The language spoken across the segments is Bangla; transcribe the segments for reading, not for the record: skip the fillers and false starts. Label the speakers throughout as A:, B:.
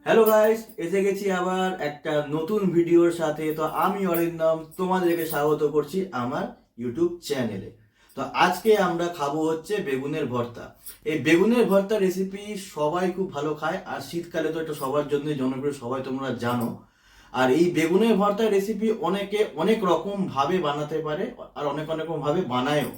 A: হ্যালো গাইস, এসে গেছি আবার একটা নতুন ভিডিওর সাথে। তো আমি অরিন্দম তোমাদেরকে স্বাগত করছি আমার ইউটিউব চ্যানেলে। তো আজকে আমরা খাবো হচ্ছে বেগুনের ভর্তা। এই বেগুনের ভর্তা রেসিপি সবাই খুব ভালো খায়, আর শীতকালে তো এটা সবার জন্য জনপ্রিয়, সবাই তোমরা জানো। আর এই বেগুনের ভর্তা রেসিপি অনেকে অনেক রকম ভাবে বানাতে পারে, আর অনেক অনেক রকম ভাবে বানায়ও।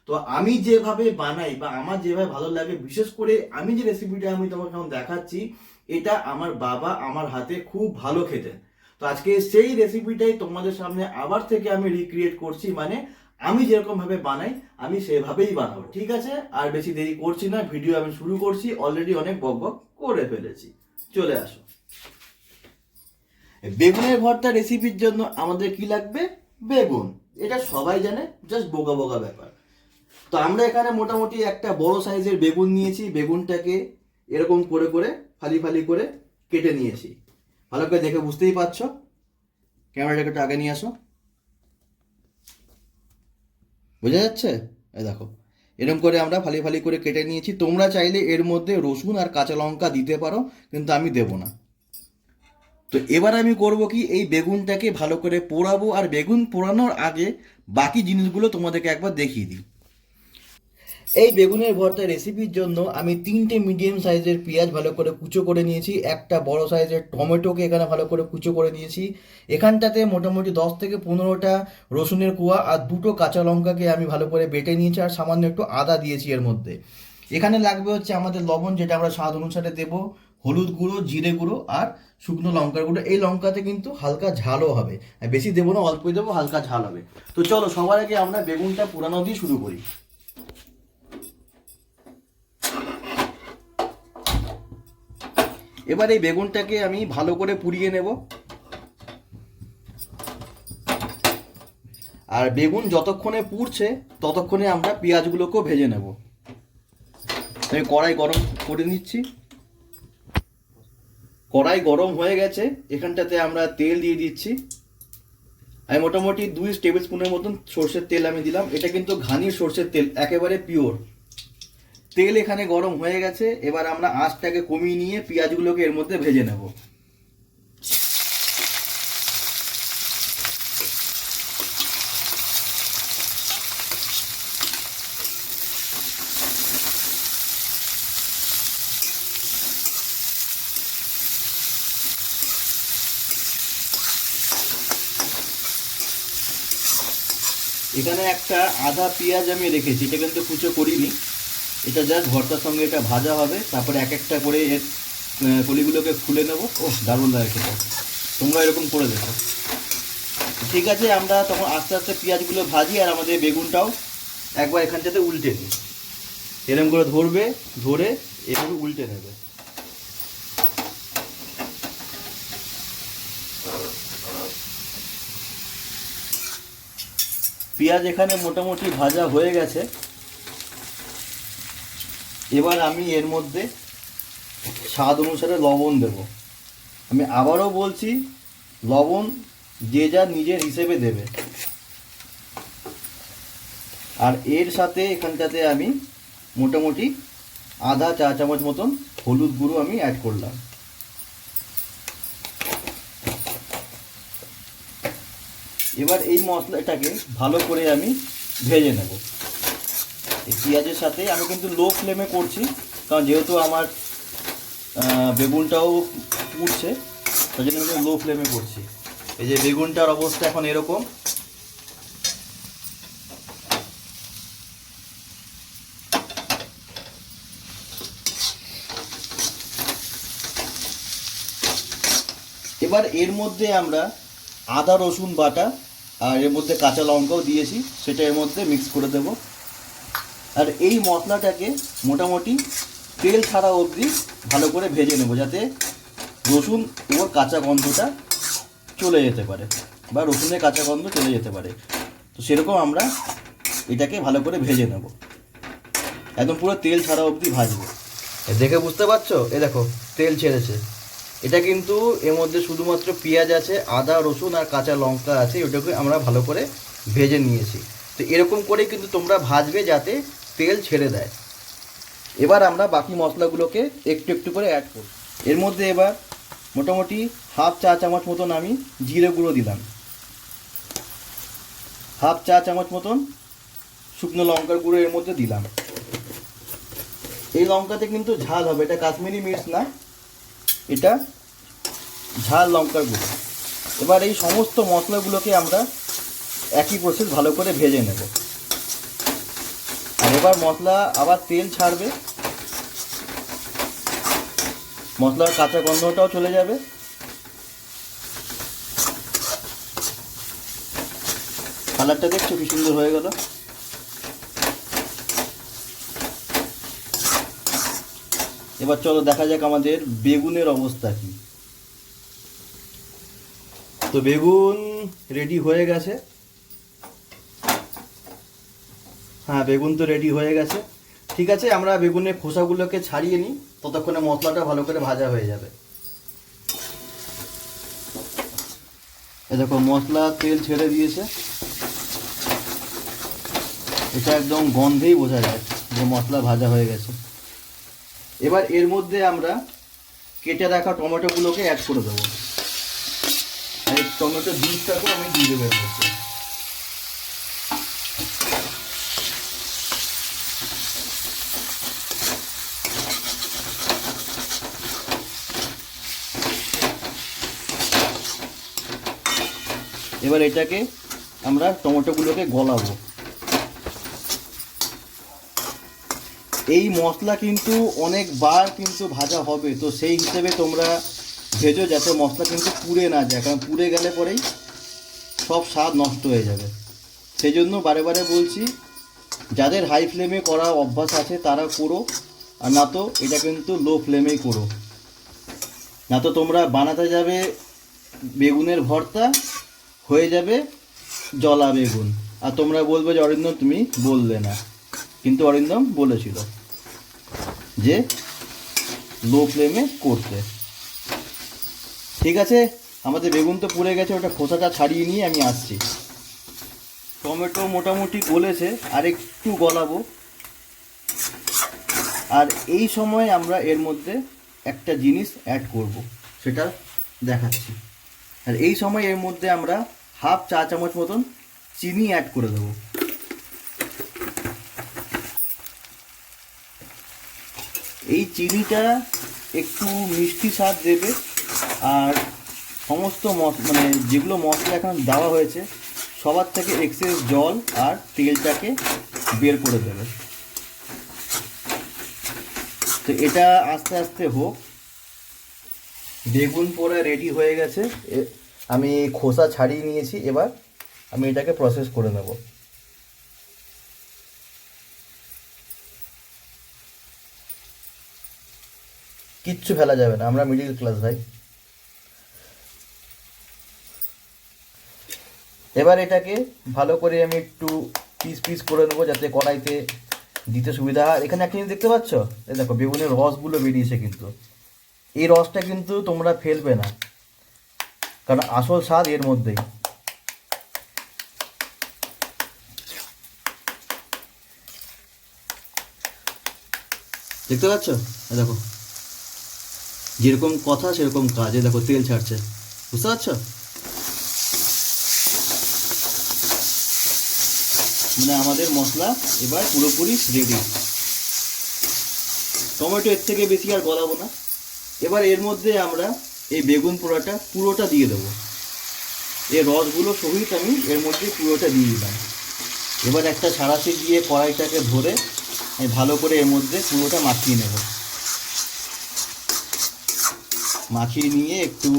A: তো আমি যেভাবে বানাই বা আমার যেভাবে ভালো লাগে, বিশেষ করে আমি যে রেসিপিটা আমি তোমাকে এখন দেখাচ্ছি, এটা আমার বাবা আমার হাতে খুব ভালো খেতেন। তো আজকে সেই রেসিপিটাই তোমাদের সামনে আবার থেকে আমি রিক্রিয়েট করছি, মানে আমি যেরকম ভাবে বানাই আমি সেভাবেই বানাবো, ঠিক আছে? আর বেশি দেরি করছি না, ভিডিও আমি শুরু করছি। অলরেডি অনেক বক বক করে ফেলেছি, চলে আসো। বেগুনের ভর্তা রেসিপির জন্য আমাদের কি লাগবে? বেগুন। এটা সবাই জানে, জাস্ট বোকা বোকা ব্যাপার। তো আমরা এখানে মোটামুটি একটা বড় সাইজের বেগুন নিয়েছি। বেগুনটাকে এরকম করে করে ফালি ফালি করে কেটে নিয়েছি। ভালো করে দেখে বুঝতেই পারছো। ক্যামেরাটাকে একটু আগে নিয়ে আসো, বোঝা যাচ্ছে? এই দেখো, এরকম করে আমরা ফালি ফালি করে কেটে নিয়েছি। তোমরা চাইলে এর মধ্যে রসুন আর কাঁচা লঙ্কা দিতে পারো, কিন্তু আমি দেবো না। তো এবার আমি করব কি, এই বেগুনটাকে ভালো করে পোড়াবো। আর বেগুন পোড়ানোর আগে বাকি জিনিসগুলো তোমাদেরকে একবার দেখিয়ে দিই। এই বেগুনের ভর্তা রেসিপির জন্য আমি 3টে মিডিয়াম সাইজের পেঁয়াজ ভালো করে কুচো করে নিয়েছি, একটা বড় সাইজের টমেটোকে এখানে ভালো করে কুচো করে নিয়েছি। এখানটাতে মোটামুটি 10 থেকে 15টা রসুনের কোয়া আর 2টো কাঁচা লঙ্কাকে আমি ভালো করে বেটে নিয়েছি, আর সামান্য একটু আদা দিয়েছি এর মধ্যে। এখানে লাগবে হচ্ছে আমাদের লবণ, যেটা আমরা স্বাদ অনুসারে দেবো, হলুদ গুঁড়ো, জিরে গুঁড়ো আর শুকনো লঙ্কার গুঁড়ো। এই লঙ্কাতে কিন্তু হালকা ঝালও হবে, বেশি দেবো না, অল্পই দেবো, হালকা ঝাল হবে। তো চলো সবার আগে আমরা বেগুনটা পোড়ানো দিয়ে শুরু করি। এবার এই বেগুনটাকে আমি ভালো করে পুড়িয়ে নেব। আর বেগুন যতক্ষণে পুড়ছে ততক্ষণে আমরা পেঁয়াজগুলোকেও ভেজে নেব। আমি কড়াই গরম করে নিচ্ছি। কড়াই গরম হয়ে গেছে, এখানটাতে আমরা তেল দিয়ে দিচ্ছি। আমি মোটামুটি 2 টেবিল স্পুনের মতন সর্ষের তেল আমি দিলাম। এটা কিন্তু ঘানির সর্ষের তেল, একেবারে পিওর। তেল এখানে গরম হয়ে গেছে। এবার আমরা আঁচটাকে কমিয়ে নিয়ে পেঁয়াজগুলোকে এর মধ্যে ভেজে নেব। এখানে একটা আধা পেঁয়াজ আমি রেখেছি, এটা কিন্তু কুচো করিনি। এটা জাস্ট ভর্তার সঙ্গে এটা ভাজা হবে, তারপরে এক একটা করে এর কলিগুলোকে খুলে নেব। ও দারুণ লাগে খেতে, তোমরা এরকম করে দেখো। ঠিক আছে, আমরা তখন আস্তে আস্তে পেঁয়াজগুলো ভাজি, আর আমাদের বেগুনটাও একবার এখানটাতে উল্টে দিই। এরকম করে ধরবে, ধরে এভাবে উল্টে নেবে। পেঁয়াজ এখানে মোটামুটি ভাজা হয়ে গেছে। এবার আমি এর মধ্যে স্বাদ অনুসারে লবণ দেব। আমি আবারও বলছি, লবণ যে যা নিজের হিসেবে দেবে। আর এর সাথে এখানটাতে আমি মোটামুটি আধা চা চামচ মতন হলুদ গুঁড়ো আমি অ্যাড করলাম। এবার এই মশলাটাকে ভালো করে আমি ভেজে নেব। এই পেঁয়াজের সাথে আমি কিন্তু লো ফ্লেমে করছি, কারণ যেহেতু আমার বেগুনটাও পুড়ছে, তাই জন্য আমি লো ফ্লেমে করছি। এই যে বেগুনটার অবস্থা এখন এরকম। এবার এর মধ্যে আমরা আদা রসুন বাটা আর এর মধ্যে কাঁচা লঙ্কাও দিয়েছি, সেটা এর মধ্যে মিক্স করে দেব। আর এই মশলাটাকে মোটামুটি তেল ছাড়া অবধি ভালো করে ভেজে নেব, যাতে রসুন ও কাঁচা গন্ধটা চলে যেতে পারে, বা রসুনের কাঁচা গন্ধ চলে যেতে পারে। তো সেরকম আমরা এটাকে ভালো করে ভেজে নেব, একদম পুরো তেল ছাড়া অবধি ভাজবো। দেখে বুঝতে পারছো, এ দেখো তেল ছেড়েছে। এটা কিন্তু এর মধ্যে শুধুমাত্র পেঁয়াজ আছে, আদা রসুন আর কাঁচা লঙ্কা আছে, ওটাকে আমরা ভালো করে ভেজে নিয়েছি। তো এরকম করেই কিন্তু তোমরা ভাজবে, যাতে তেল ছেড়ে দেয়। এবার আমরা বাকি মশলাগুলোকে একটু একটু করে অ্যাড করব। এর মধ্যে এবার মোটামুটি হাফ চা চামচ মতন আমি জিরে গুঁড়ো দিলাম, হাফ চা চামচ মতন শুকনো লঙ্কার গুঁড়ো এর মধ্যে দিলাম। এই লঙ্কাতে কিন্তু ঝাল হবে, এটা কাশ্মীরি মির্চ না, এটা ঝাল লঙ্কার গুঁড়ো। এবার এই সমস্ত মশলাগুলোকে আমরা একই প্রসেস ভালো করে ভেজে নেব। আর এবার মশলা আবার তেল ছাড়বে, মশলার কাঁচা গন্ধটাও চলে যাবে। কালারটা দেখছো কি সুন্দর হয়ে গেল। এবার চলো দেখা যাক আমাদের বেগুনের অবস্থা কি। তো বেগুন রেডি হয়ে গেছে, হ্যাঁ বেগুন তো রেডি হয়ে গেছে। ঠিক আছে, আমরা বেগুনের খোসাগুলোকে ছাড়িয়ে নিই, ততক্ষণে মশলাটা ভালো করে ভাজা হয়ে যাবে। এই দেখো মশলা তেল ছেড়ে দিয়েছে, এটা একদম গন্ধেই বোঝা যায় যে মশলা ভাজা হয়ে গেছে। এবার এর মধ্যে আমরা কেটে রাখা টমেটোগুলোকে অ্যাড করে দেবো, আর এই টমেটো বীজটাকেও আমি দিয়ে দেবো এর মধ্যে। এবার এটাকে আমরা টমেটোগুলোকে গলাবো। এই মশলা কিন্তু অনেকবার কিন্তু ভাজা হবে, তো সেই হিসেবে তোমরা ভেজো যাতে মশলা কিন্তু পুড়ে না যায়, কারণ পুড়ে গেলে পরেই সব স্বাদ নষ্ট হয়ে যাবে। সেই জন্য বারে বারে বলছি, যাদের হাই ফ্লেমে করা অভ্যাস আছে তারা করো, আর না তো এটা কিন্তু লো ফ্লেমেই করো, না তো তোমরা বানাতে যাবে বেগুনের ভর্তা, হয়ে যাবে জলা বেগুন, আর তোমরা বলবে যে অরিন্দম তুমি বললে না। কিন্তু অরিন্দম বলেছিল যে লো ফ্লেমে করতে। ঠিক আছে, আমাদের বেগুন তো পুড়ে গেছে, ওটা খোসাটা ছাড়িয়ে নিয়ে আমি আসছি। টমেটো মোটামুটি গলেছে, আর একটু গলাবো। আর এই সময় আমরা এর মধ্যে একটা জিনিস অ্যাড করব, সেটা দেখাচ্ছি। আর এই সময় এর মধ্যে আমরা হাফ চা চামচ মতন চিনি অ্যাড করে দেবো। এই চিনিটা একটু মিষ্টি স্বাদ দেবে, আর সমস্ত মানে যেগুলো মশলা এখন দেওয়া হয়েছে সবার থেকে এক্সেস জল আর তেলটাকে বের করে দেবে। তো এটা আস্তে আস্তে হোক। বেগুন পোড়া রেডি হয়ে গেছে, আমি খোসা ছাড়িয়ে নিয়েছি। এবার আমি এটাকে প্রসেস করে নেব। কিচ্ছু ফেলা যাবে না, আমরা মিডিল ক্লাস ভাই। এবার এটাকে ভালো করে আমি একটু পিস পিস করে নেবো যাতে কড়াইতে দিতে সুবিধা হয়। এখানে একটা জিনিস দেখতে পাচ্ছ, এই দেখো বেগুনের রসগুলো বেরিয়েছে, কিন্তু এই রসটা কিন্তু তোমরা ফেলবে না, কারণ আসল স্বাদ এর মধ্যেই। দেখতে পাচ্ছ, দেখো যেরকম কথা সেরকম কাজে, দেখো তেল ছাড়ছে, বুঝতে পারছো? মানে আমাদের মশলা এবার পুরোপুরি রেডি। টমেটো এর থেকে বেশি আর গলাবো না। এবার এর মধ্যে আমরা এই বেগুন পোড়াটা পুরোটা দিয়ে দেবো, এই রসগুলো সহিত আমি এর মধ্যে পুরোটা দিয়ে দিলাম। এবার একটা ছাড়াতে গিয়ে কড়াইটাকে ধরে আমি ভালো করে এর মধ্যে পুরোটা মাখিয়ে নেব। মাখিয়ে নিয়ে একটু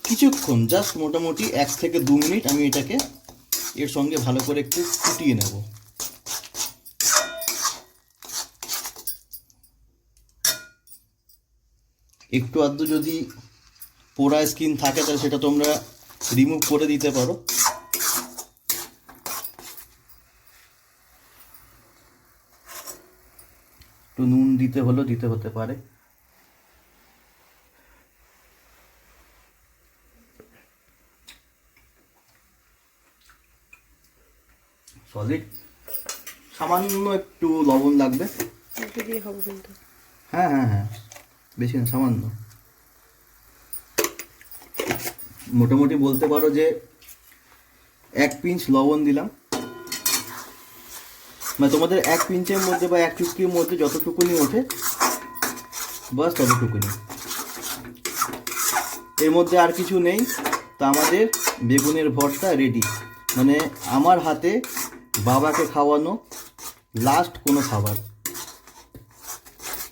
A: কিছুক্ষণ, জাস্ট মোটামুটি 1 থেকে 2 মিনিট আমি এটাকে এর সঙ্গে ভালো করে একটু ফুটিয়ে নেব। একটু আধটু যদি পোড়া স্কিন থাকে তাহলে সেটা তোমরা রিমুভ করে দিতে পারো। একটু নুন দিতে হলেও দিতে হতে পারে। সলিড, সামান্য একটু লবণ লাগবে।
B: দিয়ে হবে কিন্তু।
A: হ্যাঁ হ্যাঁ হ্যাঁ, বেশি না, সামান্য। মোটামুটি বলতে পারো যে 1 পিঞ্চ লবণ দিলাম, মানে তোমাদের 1 পিঞ্চের মধ্যে বা 1 চুটকির মধ্যে যতটুকুনি ওঠে বাস ততটুকুনি। এর মধ্যে আর কিছু নেই। তো আমাদের বেগুনের ভর্তা রেডি। মানে আমার হাতে বাবাকে খাওয়ানো লাস্ট কোনো খাবার,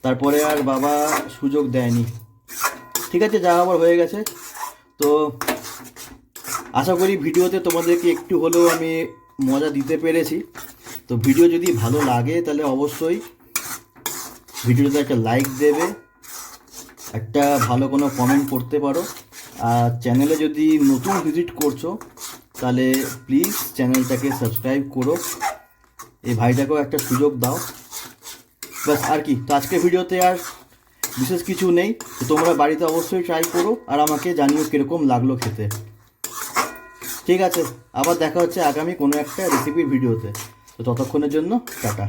A: তারপরে আর বাবা সুযোগ দেয়নি। ঠিক আছে, যা আবার হয়ে গেছে। তো আশা করি ভিডিওতে তোমাদেরকে একটু হলেও আমি মজা দিতে পেরেছি। তো ভিডিও যদি ভালো লাগে তাহলে অবশ্যই ভিডিওতে একটা লাইক দেবে, একটা ভালো কোনো কমেন্ট করতে পারো। আর চ্যানেলে যদি নতুন ভিজিট করছো তাহলে প্লিজ চ্যানেলটাকে সাবস্ক্রাইব করো, এই ভাইটাকেও একটা সুযোগ দাও। বাস আর কি। তো আজকের ভিডিওতে আর বিশেষ কিছু নেই। তো তোমরা বাড়িতে অবশ্যই ট্রাই করো আর আমাকে জানিও কীরকম লাগলো খেতে। ঠিক আছে, আবার দেখা হচ্ছে আগামী কোনো একটা রেসিপির ভিডিওতে। তো ততক্ষণের জন্য টাটা।